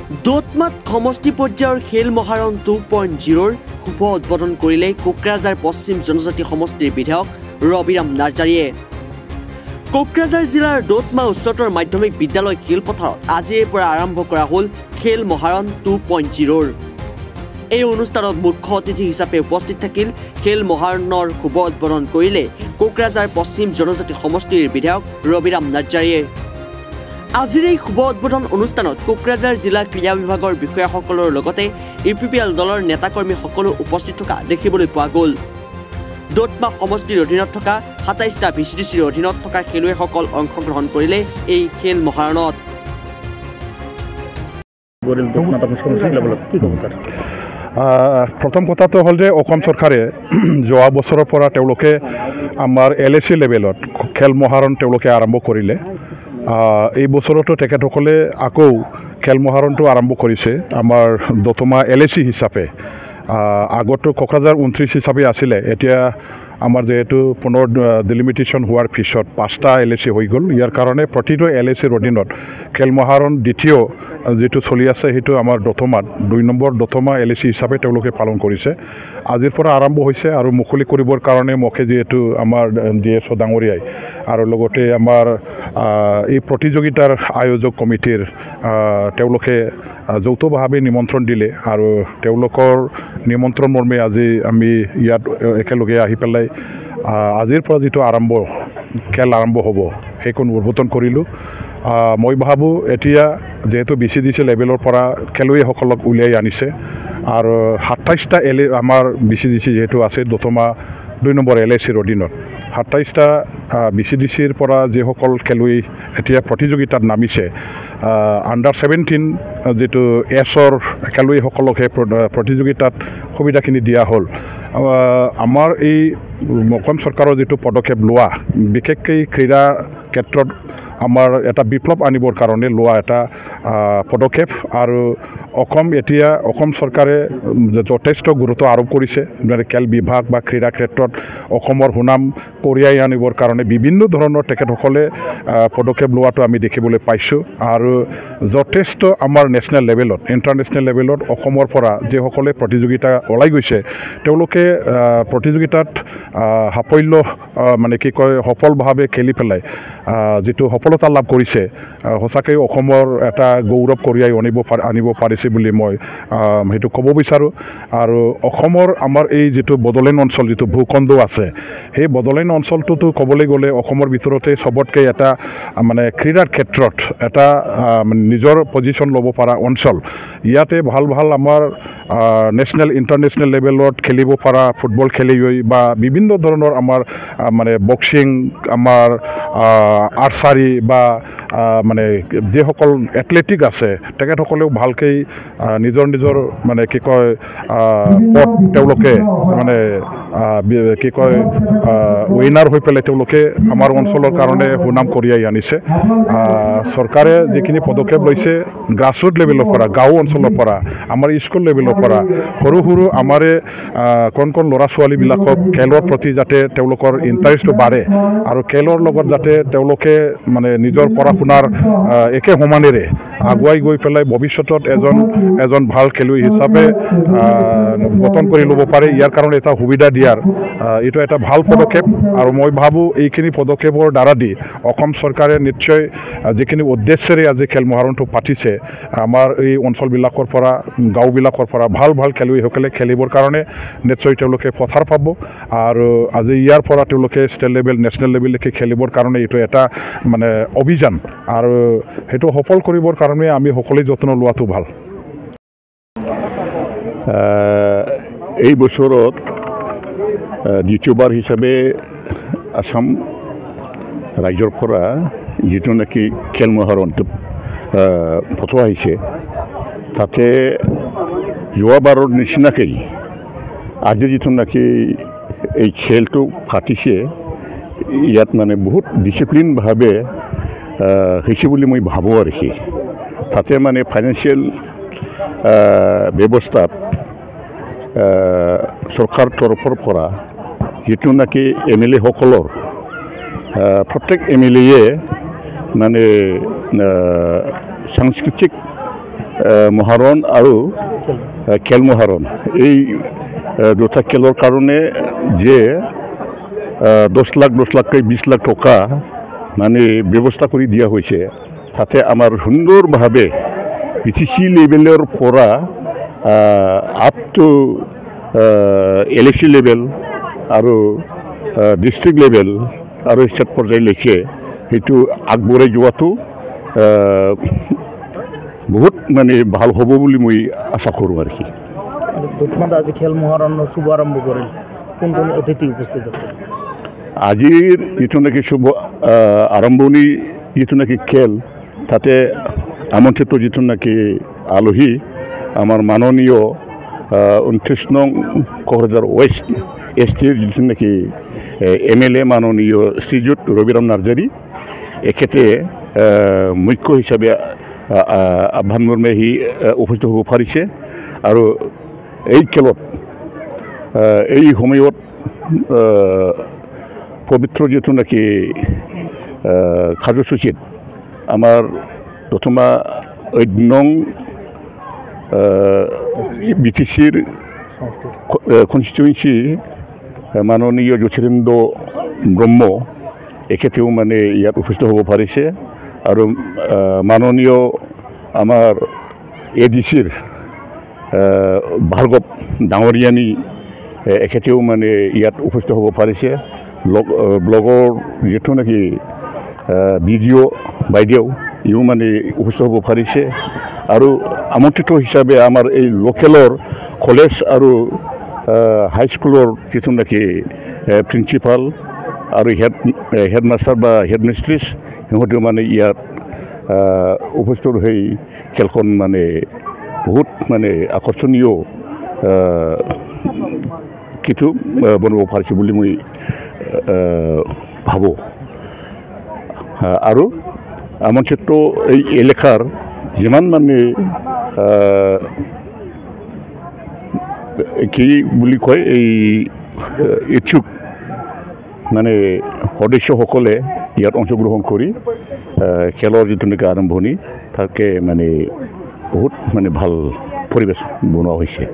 দোতমাত সমষ্টি পৰ্যায়ৰ খেল মহাৰণ 2.0ৰ শুভ উদ্বোধন কৰিলে কোকৰাঝাৰ পশ্চিম জনজাতি সমষ্টিৰ বিধায়ক ৰবিৰাম নাৰ্জাৰীয়ে। কোকৰাঝাৰ জিলাৰ দোতমা উচ্চতৰ মাধ্যমিক বিদ্যালয় খেলপথাৰত আজিৰে পৰা আৰম্ভ কৰা হ'ল খেল মহাৰণ 2.0ৰ। এই অনুষ্ঠানত মুখ্য অতিথি হিচাপে উপস্থিত থাকিল খেল মহাৰণৰ শুভ উদ্বোধন কৰিলে কোকৰাঝাৰ পশ্চিম জনজাতি সমষ্টিৰ বিধায়ক ৰবিৰাম নাৰ্জাৰীয়ে। আজিৰ এই শুভ উদ্বোধন অনুষ্ঠানত কোকৰাঝাৰ জিলা ক্ৰীড়া বিভাগৰ বিষয়াসকলৰ লগতে ইউপিপিএল দলৰ নেতাকৰ্মী সকলো উপস্থিত থকা দেখিবলৈ পোৱা গ'ল। দোতমা সমষ্টিৰ অধীনত থকা ২৭টা ভিচিডিচিৰ অধীনত থকা খেলুৱৈসকল অংশগ্ৰহণ কৰিলে এই খেল মহাৰণত। প্ৰথম কথাটো হ'ল যে অসম চৰকাৰে যোৱা বছৰৰ পৰা তেওঁলোকে আমাৰ LAC লেভেলত খেল মহাৰণ তেওঁলোকে আৰম্ভ কৰিলে। এই বছৰতো তেখেতসকলে আকৌ খেল মহাৰণটো আৰম্ভ কৰিছে আমাৰ দোতমা LAC হিচাপে। আগতো কোকৰাঝাৰ 29 হিচাপে আছিলে, এতিয়া আমাৰ যেহেতু পুনৰ ডিলিমিটেশ্যন হোৱাৰ পিছত 5টা LAC হৈ গ'ল। ইয়াৰ কাৰণে প্ৰতিটো LACৰ অধীনত খেল মহাৰণ দ্বিতীয় যেটো চলি আছে সেইটো আমাৰ দোতমাত 2 নম্বৰ দোতমা LAC হিচাপে তেওঁলোকে পালন কৰিছে। আজিৰ পৰা আৰম্ভ হৈছে আৰু মুকলি কৰিবৰ কাৰণে মুখে যেহেতু আমাৰ DSO ডাঙৰীয়াই আৰু লগতে আমাৰ এই প্ৰতিযোগিতাৰ আয়োজক কমিটিৰ তেওঁলোকে যৌথভাৱে নিমন্ত্ৰণ দিলে আৰু তেওঁলোকৰ নিমন্ত্ৰণ মৰ্মে আজি আমি ইয়াত একেলগে আহি পেলাই আজিৰ পৰা যেটো খেল আৰম্ভ হ'ব সেইখন উদ্বোধন কৰিলোঁ। মই ভাবোঁ এতিয়া যেহেতু BCDC লেভেলৰ পৰা খেলুৱৈসকলক উলিয়াই আনিছে আৰু 27টা আমাৰ BCDC যেহেতু আছে দোতমা 2 নম্বৰ LACৰ অধীনত 27টা BCDCৰ পৰা যিসকল খেলুৱৈ এতিয়া প্ৰতিযোগিতাত নামিছে আণ্ডাৰ 17 যেটো এছৰ খেলুৱৈসকলকহে প্ৰতিযোগিতাত সুবিধাখিনি দিয়া হ'ল। আমাৰ এই অসম চৰকাৰৰ যেটো পদক্ষেপ লোৱা বিশেষকৈ ক্ৰীড়া ক্ষেত্ৰত আমাৰ এটা বিপ্লৱ আনিবৰ কাৰণে লোৱা এটা পদক্ষেপ আৰু অসম চৰকাৰে যথেষ্ট গুৰুত্ব আৰোপ কৰিছে খেল বিভাগ বা ক্ৰীড়া ক্ষেত্ৰত অসমৰ সুনাম কঢ়িয়াই আনিবৰ কাৰণে বিভিন্ন ধৰণৰ তেখেতসকলে পদক্ষেপ লোৱাটো আমি দেখিবলৈ পাইছোঁ আৰু যথেষ্ট আমাৰ নেশ্যনেল লেভেলত ইণ্টাৰনেশ্যনেল লেভেলত অসমৰ পৰা যিসকলে প্ৰতিযোগিতা ওলাই গৈছে তেওঁলোকে প্ৰতিযোগিতাত সাফল্য সফলভাৱে খেলি পেলাই যেটো সফলতা লাভ কৰিছে সঁচাকৈ অসমৰ এটা গৌৰৱ কঢ়িয়াই আনিব পাৰিছে বুলি মই সেইটো ক'ব বিচাৰোঁ। আৰু অসমৰ আমাৰ এই যেটো বড়োলেণ্ড অঞ্চল যেটো ভূখণ্ড আছে সেই বড়োলেণ্ড অঞ্চলটোতো ক'বলৈ গ'লে অসমৰ ভিতৰতে চবতকৈ এটা ক্ৰীড়াৰ ক্ষেত্ৰত এটা নিজৰ পজিশ্যন ল'ব পৰা অঞ্চল। ইয়াতে ভাল আমাৰ নেশ্যনেল ইণ্টাৰনেশ্যনেল লেভেলত খেলিব পৰা ফুটবল খেলুৱৈ বা বিভিন্ন ধৰণৰ আমাৰ বক্সিং আমাৰ আৰ্চাৰী বা যিসকল এথলেটিক আছে তেখেতসকলেও ভালকৈ নিজৰ পথ তেওঁলোকে উইনাৰ হৈ পেলাই তেওঁলোকে আমাৰ অঞ্চলৰ কাৰণে সুনাম কঢ়িয়াই আনিছে। চৰকাৰে যিখিনি পদক্ষেপ লৈছে গ্ৰাছৰুট লেভেলৰ পৰা গাঁও অঞ্চলৰ পৰা আমাৰ স্কুল লেভেলৰ পৰা সৰু আমাৰে কণ ল'ৰা ছোৱালীবিলাকক খেলৰ প্ৰতি যাতে তেওঁলোকৰ ইণ্টাৰেষ্টটো বাঢ়ে আৰু খেলৰ লগত যাতে তেওঁলোকে নিজৰ পঢ়া শুনাৰ একে সমানেৰে আগুৱাই গৈ পেলাই ভৱিষ্যতত এজন ভাল খেলুৱৈ হিচাপে গঠন কৰি ল'ব পাৰে ইয়াৰ কাৰণে এটা সুবিধা দিয়াৰ এইটো এটা ভাল পদক্ষেপ। আৰু মই ভাবোঁ এইখিনি পদক্ষেপৰ দ্বাৰা দি অসম চৰকাৰে নিশ্চয় যিখিনি উদ্দেশ্যেৰে আজি খেল মহাৰণটো পাতিছে আমাৰ এই অঞ্চলবিলাকৰ পৰা গাঁওবিলাকৰ পৰা ভাল খেলুৱৈসকলে খেলিবৰ কাৰণে নিশ্চয় তেওঁলোকে পথাৰ পাব আৰু আজি ইয়াৰ পৰা তেওঁলোকে ষ্টেট লেভেল নেশ্যনেল লেভেললৈকে খেলিবৰ কাৰণে এইটো এটা অভিযান আৰু সেইটো সফল কৰিবৰ কাৰণে আমি সকলোৱে যত্ন লোৱাটো ভাল। এই বছৰত দ্বিতীয়বাৰ হিচাপে আসাম ৰাজ্যৰ পৰা যিটো নেকি খেল মহাৰণটো পঠোৱা হৈছে তাতে যোৱাবাৰৰ নিচিনাকৈ আজি যিটো নেকি এই খেলটো পাতিছে ইয়াত বহুত ডিচিপ্লিনভাৱে হৈছে বুলি মই ভাবোঁ আৰু কি তাতে ফাইনেন্সিয়েল ব্যৱস্থাত চৰকাৰ তৰফৰ পৰা যেটো নাকি MLA সকলৰ প্ৰত্যেক MLA সাংস্কৃতিক মহাৰণ আৰু খেল মহাৰণ এই দুটা খেলৰ কাৰণে যে 10 লাখকৈ 20 লাখ টকা মানে ব্যৱস্থা কৰি দিয়া হৈছে তাতে আমাৰ সুন্দৰভাৱে BTC লেভেলৰ পৰা আপ টু LAC লেভেল আৰু ডিষ্ট্ৰিক্ট লেভেল আৰু ষ্টেট পৰ্যায়লৈকে সেইটো আগবঢ়াই যোৱাটো বহুত মানে ভাল হ'ব বুলি মই আশা কৰোঁ আৰু কি আজি খেল মহাৰণৰ শুভ আৰম্ভ কৰিল কোন কোন অতিথি উপস্থিত আছে আজিৰ যিটো নেকি শুভ আৰম্ভণি যিটো নেকি খেল তাতে আমন্ত্ৰিত যিটো নেকি আলহী আমাৰ মাননীয় 29 নং কোকৰাঝাৰ ৱেষ্ট STৰ যিটো নেকি MLA মাননীয় শ্ৰীযুত ৰবিৰাম নাৰ্জাৰী এখেতে মুখ্য হিচাপে আহ্বান মৰ্মে সি উপস্থিত হ'ব পাৰিছে আৰু এই খেলত এই সময়ত পবিত্ৰ যিটো নেকি কাৰ্যসূচীত আমাৰ প্ৰথমা 8 নং BTCৰ কনষ্টিটুৱেঞ্চি মাননীয় জ্যোতিৰেন্দ্ৰ ব্ৰহ্ম এখেতেও মানে ইয়াত উপস্থিত হ'ব পাৰিছে আৰু মাননীয় আমাৰ ADCৰ ভাৰ্গৱ ডাঙৰীয়ানী এখেতেও মানে ইয়াত উপস্থিত হ'ব পাৰিছে ব্লগৰ যিটো নেকি ভিডিঅ' বাইদেউ ইও মানে উপস্থিত হ'ব পাৰিছে আৰু আমন্ত্ৰিত হিচাপে আমাৰ এই লোকেলৰ কলেজ আৰু হাইস্কুলৰ যিটো নেকি প্ৰিন্সিপাল আৰু হেডমাষ্টাৰ বা হেডমিষ্ট্ৰেছ সিহঁতেও মানে ইয়াত উপস্থিত হৈ খেলখন মানে বহুত মানে আকৰ্ষণীয় কিছু বনাব পাৰিছে বুলি মই ভাবোঁ আৰু আমন্ত্ৰিত এই এলেকাৰ যিমান মানে কি বুলি কয় এই ইচ্ছুক মানে সদস্যসকলে ইয়াত অংশগ্ৰহণ কৰি খেলৰ যিটো নেকি আৰম্ভণি তাকে মানে বহুত মানে ভাল পৰিৱেশ বনোৱা হৈছে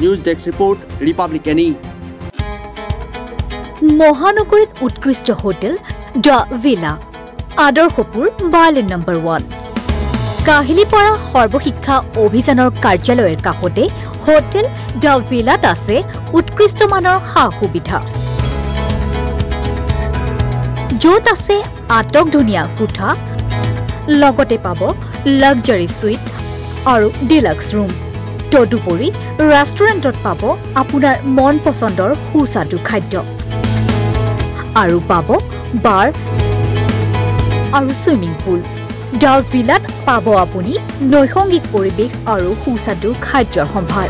নিউজ ডেস্ক ৰিপোৰ্ট ৰিপাবলিকানি মহানগৰীত উৎকৃষ্ট হোটেল দ্য ভিলা আদৰ্শপুৰ বাৰ্লিন নম্বৰ 1 কাহিলীপাৰা সৰ্বশিক্ষা অভিযানৰ কাৰ্যালয়ৰ কাষতে হোটেল দ্য ভিলাত আছে উৎকৃষ্ট মানৰ সা সুবিধা য'ত আছে আটক ধুনীয়া কোঠা লগতে পাব লাক্সাৰি সুইট আৰু ডিলাক্স ৰুম তদুপৰি ৰেষ্টুৰেণ্টত পাব আপোনাৰ মন পছন্দৰ সুস্বাদু খাদ্য আৰু পাব বাৰ আৰু সুইমিং পুল দ্য ভিলাত পাব আপুনি নৈসংগিক পৰিৱেশ আৰু সুস্বাদু খাদ্যৰ সম্ভাৰ